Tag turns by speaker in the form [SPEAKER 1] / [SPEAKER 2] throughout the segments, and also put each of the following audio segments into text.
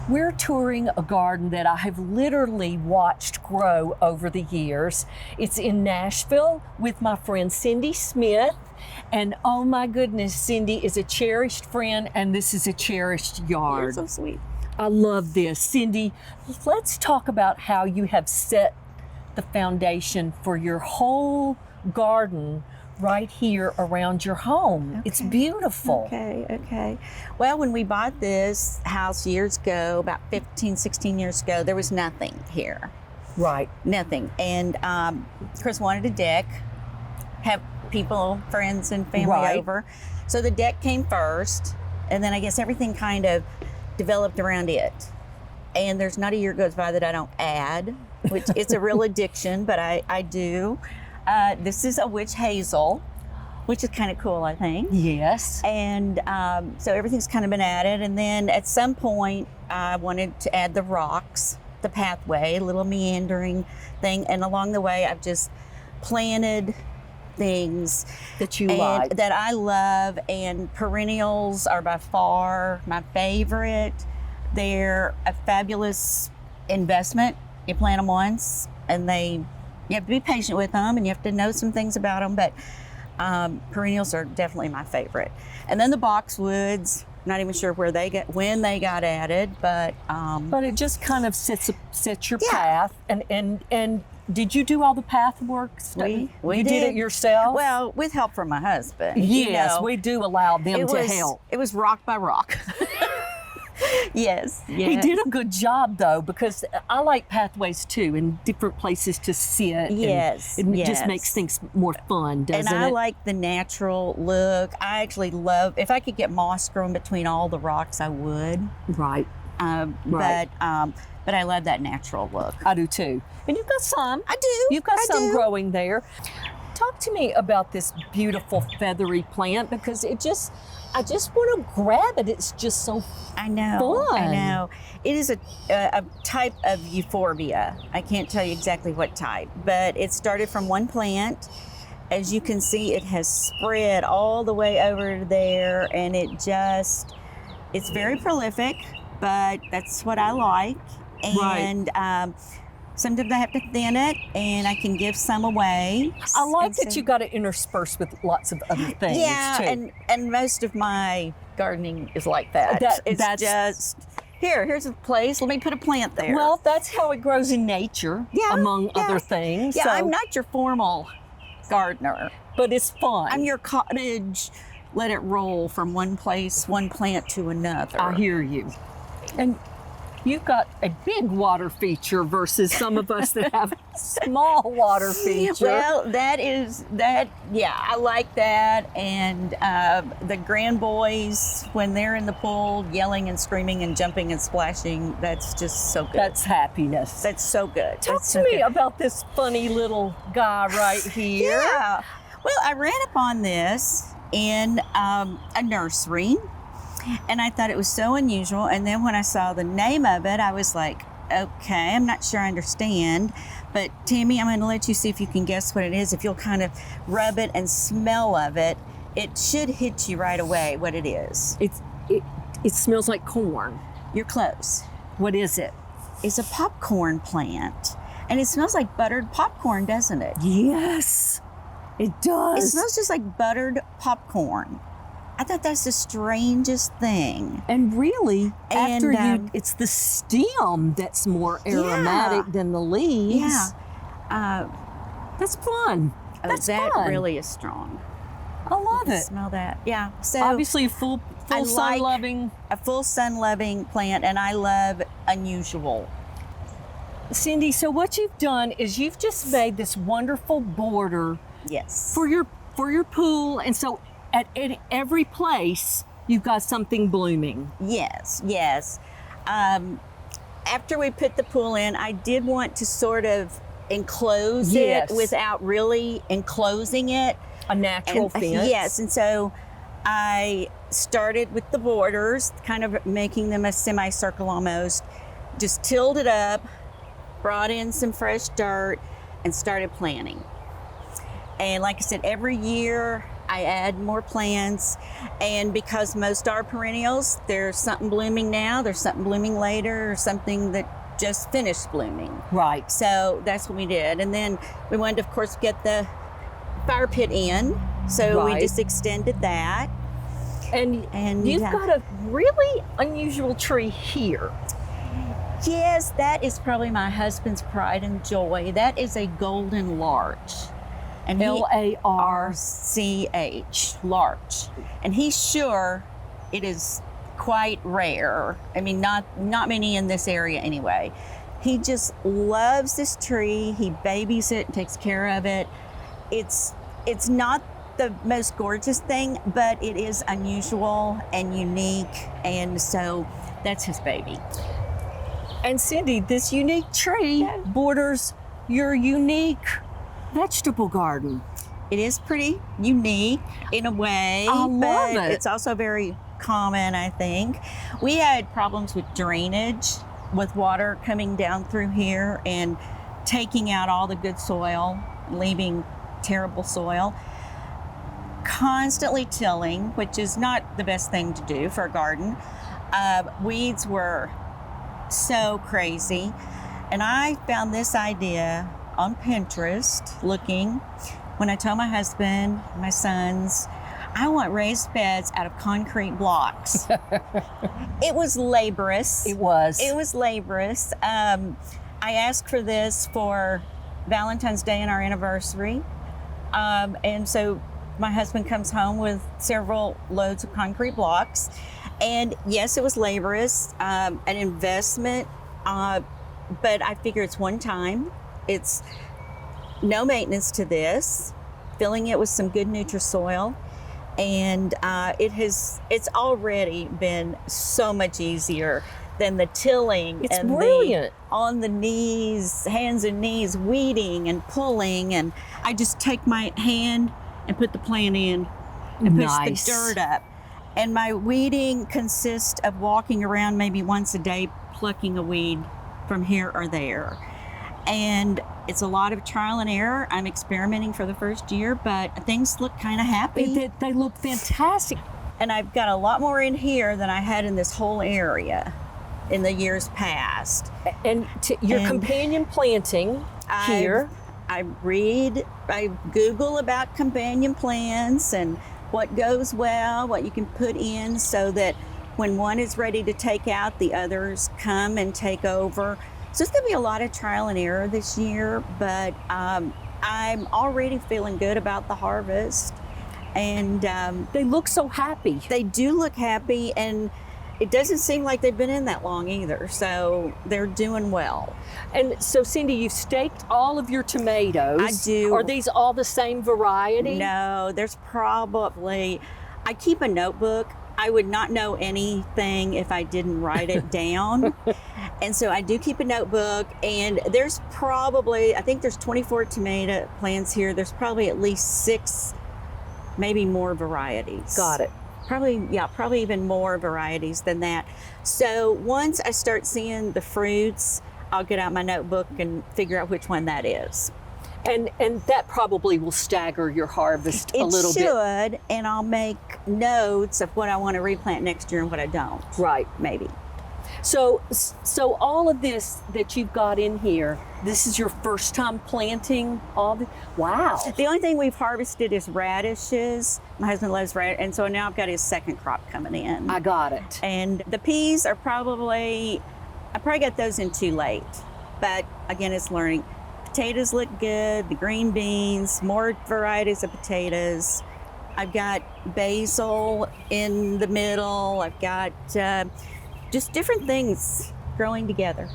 [SPEAKER 1] We're touring a garden that I have literally watched grow over the years. It's in Nashville with my friend Cindy Smith. And oh my goodness, Cindy is a cherished friend, and this is a cherished yard.
[SPEAKER 2] You're so sweet.
[SPEAKER 1] I love this. Cindy, let's talk about how you have set the foundation for your whole garden right here around your home.
[SPEAKER 2] Okay.
[SPEAKER 1] It's beautiful.
[SPEAKER 2] Okay. Well, when we bought this house years ago, about 15, 16 years ago, there was nothing here.
[SPEAKER 1] Right.
[SPEAKER 2] Nothing. And Chris wanted a deck, have people, friends and family over. So the deck came first, and then I guess everything kind of developed around it. And there's not a year goes by that I don't add, which it's a real addiction, but I do. This is a witch hazel, which is kind of cool, I think.
[SPEAKER 1] Yes.
[SPEAKER 2] And so everything's kind of been added. And then at some point, I wanted to add the rocks, the pathway, a little meandering thing. And along the way, I've just planted things
[SPEAKER 1] that you like,
[SPEAKER 2] that I love, and perennials are by far my favorite. They're a fabulous investment. You plant them once, and you have to be patient with them, and you have to know some things about them. But perennials are definitely my favorite. And then the boxwoods. Not even sure when they got added, but
[SPEAKER 1] it just kind of sets your path. And did you do all the path work?
[SPEAKER 2] We
[SPEAKER 1] did it yourself?
[SPEAKER 2] Well, with help from my husband.
[SPEAKER 1] Yes, we do allow them to help.
[SPEAKER 2] It was rock by rock. Yes.
[SPEAKER 1] He did a good job, though, because I like pathways too, and different places to sit.
[SPEAKER 2] Yes.
[SPEAKER 1] It just makes things more fun, doesn't it?
[SPEAKER 2] And I like the natural look. I actually love, if I could get moss growing between all the rocks, I would.
[SPEAKER 1] Right.
[SPEAKER 2] But I love that natural look.
[SPEAKER 1] I do too. And you've got some.
[SPEAKER 2] I do.
[SPEAKER 1] You've got some growing there. Talk to me about this beautiful feathery plant, because I just want to grab it. It's just so
[SPEAKER 2] fun. I know. It is a type of euphorbia. I can't tell you exactly what type, but it started from one plant. As you can see, it has spread all the way over there, and it's very prolific, but that's what I like. And sometimes I have to thin it, and I can give some away.
[SPEAKER 1] I like that you got to intersperse with lots of other things.
[SPEAKER 2] Yeah,
[SPEAKER 1] too.
[SPEAKER 2] and most of my gardening is like that. That's just here's a place. Let me put a plant there.
[SPEAKER 1] Well, that's how it grows in nature, among other things.
[SPEAKER 2] Yeah,
[SPEAKER 1] so,
[SPEAKER 2] I'm not your formal gardener,
[SPEAKER 1] but it's fun.
[SPEAKER 2] I'm your cottage. Let it roll from one plant to another.
[SPEAKER 1] I hear you. And you've got a big water feature versus some of us that have a small water feature.
[SPEAKER 2] Well, I like that. And the grand boys, when they're in the pool yelling and screaming and jumping and splashing, that's just so good.
[SPEAKER 1] That's happiness.
[SPEAKER 2] That's so good.
[SPEAKER 1] Talk to me about this funny little guy right here.
[SPEAKER 2] Yeah. Well, I ran upon this in a nursery. And I thought it was so unusual. And then when I saw the name of it, I was like, okay, I'm not sure I understand. But Tammy, I'm going to let you see if you can guess what it is. If you'll kind of rub it and smell of it, it should hit you right away what it is.
[SPEAKER 1] It smells like corn.
[SPEAKER 2] You're close.
[SPEAKER 1] What is it?
[SPEAKER 2] It's a popcorn plant. And it smells like buttered popcorn, doesn't it?
[SPEAKER 1] Yes, it does.
[SPEAKER 2] It smells just like buttered popcorn. I thought that's the strangest thing.
[SPEAKER 1] And really, it's the stem that's more aromatic than the leaves.
[SPEAKER 2] Yeah.
[SPEAKER 1] That's fun.
[SPEAKER 2] That
[SPEAKER 1] fun.
[SPEAKER 2] Really is strong.
[SPEAKER 1] I love it.
[SPEAKER 2] Smell that. Yeah. So
[SPEAKER 1] obviously a full sun-loving.
[SPEAKER 2] A full sun-loving plant, and I love unusual.
[SPEAKER 1] Cindy, so what you've done is you've just made this wonderful border.
[SPEAKER 2] Yes.
[SPEAKER 1] For your pool, and so at every place, you've got something blooming.
[SPEAKER 2] Yes. After we put the pool in, I did want to sort of enclose it without really enclosing it.
[SPEAKER 1] A natural fence.
[SPEAKER 2] Yes, and so I started with the borders, kind of making them a semicircle almost, just tilled it up, brought in some fresh dirt, and started planting. And like I said, every year I add more plants. And because most are perennials, there's something blooming now, there's something blooming later, or something that just finished blooming.
[SPEAKER 1] Right.
[SPEAKER 2] So that's what we did. And then we wanted to, of course, get the fire pit in. So we just extended that.
[SPEAKER 1] And you've got a really unusual tree here.
[SPEAKER 2] Yes, that is probably my husband's pride and joy. That is a golden larch. And
[SPEAKER 1] Larch,
[SPEAKER 2] larch. And he's sure it is quite rare. I mean, not many in this area anyway. He just loves this tree. He babies it and takes care of it. It's not the most gorgeous thing, but it is unusual and unique, and so that's his baby.
[SPEAKER 1] And Cindy, this unique tree borders your unique vegetable garden.
[SPEAKER 2] It is pretty unique in a way.
[SPEAKER 1] I love it.
[SPEAKER 2] It's also very common, I think. We had problems with drainage, with water coming down through here and taking out all the good soil, leaving terrible soil. Constantly tilling, which is not the best thing to do for a garden. Weeds were so crazy. And I found this idea on Pinterest looking when I told my husband, my sons, I want raised beds out of concrete blocks. It was laborious.
[SPEAKER 1] It was.
[SPEAKER 2] It was laborious. I asked for this for Valentine's Day and our anniversary. And so my husband comes home with several loads of concrete blocks. And yes, it was laborious, an investment, but I figure it's one time. It's no maintenance to this, filling it with some good Nutrisoil. And it's already been so much easier than the tilling.
[SPEAKER 1] It's
[SPEAKER 2] and
[SPEAKER 1] brilliant.
[SPEAKER 2] On the knees, hands and knees, weeding and pulling. And I just take my hand and put the plant in and push the dirt up. And my weeding consists of walking around maybe once a day, plucking a weed from here or there. And it's a lot of trial and error. I'm experimenting for the first year, but things look kind of happy.
[SPEAKER 1] They look fantastic.
[SPEAKER 2] And I've got a lot more in here than I had in this whole area in the years past.
[SPEAKER 1] And your companion planting here.
[SPEAKER 2] I Google about companion plants and what goes well, what you can put in so that when one is ready to take out, the others come and take over. So it's going to be a lot of trial and error this year, but I'm already feeling good about the harvest. And
[SPEAKER 1] they look so happy.
[SPEAKER 2] They do look happy, and it doesn't seem like they've been in that long either, so they're doing well.
[SPEAKER 1] And so, Cindy, you've staked all of your tomatoes.
[SPEAKER 2] I do.
[SPEAKER 1] Are these all the same variety?
[SPEAKER 2] No, there's probably, I keep a notebook. I would not know anything if I didn't write it down. And so I do keep a notebook, and there's probably, I think there's 24 tomato plants here. There's probably at least 6, maybe more varieties.
[SPEAKER 1] Got it.
[SPEAKER 2] Probably even more varieties than that. So once I start seeing the fruits, I'll get out my notebook and figure out which one that is.
[SPEAKER 1] And that probably will stagger your harvest a little bit.
[SPEAKER 2] It should, and I'll make notes of what I want to replant next year and what I don't.
[SPEAKER 1] Right.
[SPEAKER 2] Maybe.
[SPEAKER 1] So all of this that you've got in here, this is your first time planting all the, wow.
[SPEAKER 2] The only thing we've harvested is radishes. My husband loves radish, and so now I've got his second crop coming in.
[SPEAKER 1] I got it.
[SPEAKER 2] And the peas are I probably got those in too late, but again, it's learning. Potatoes look good, the green beans, more varieties of potatoes. I've got basil in the middle. I've got just different things growing together.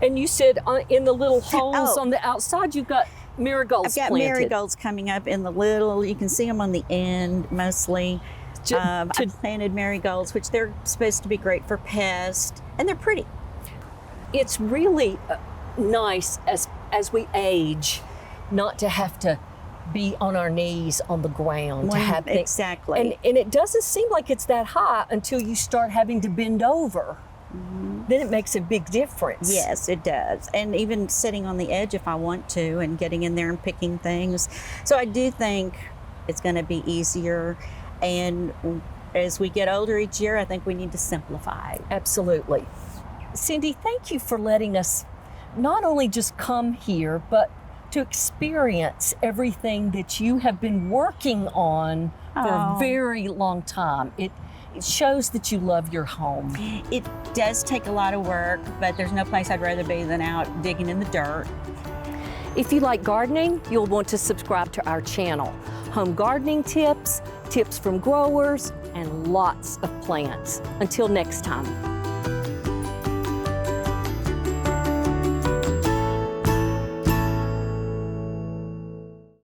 [SPEAKER 1] And you said in the little holes on the outside, you've got marigolds
[SPEAKER 2] I've got
[SPEAKER 1] planted.
[SPEAKER 2] marigolds coming up in the little, you can see them on the end mostly. I planted marigolds, which they're supposed to be great for pests, and they're pretty.
[SPEAKER 1] It's really nice as we age not to have to be on our knees on the ground to have things.
[SPEAKER 2] Exactly.
[SPEAKER 1] And it doesn't seem like it's that high until you start having to bend over. Mm-hmm. Then it makes a big difference.
[SPEAKER 2] Yes, it does. And even sitting on the edge if I want to and getting in there and picking things. So I do think It's going to be easier. And as we get older each year, I think we need to simplify.
[SPEAKER 1] Absolutely. Cindy, thank you for letting us not only just come here, but to experience everything that you have been working on for a very long time. It shows that you love your home.
[SPEAKER 2] It does take a lot of work, but there's no place I'd rather be than out digging in the dirt.
[SPEAKER 1] If you like gardening, you'll want to subscribe to our channel. Home gardening tips, tips from growers, and lots of plants. Until next time.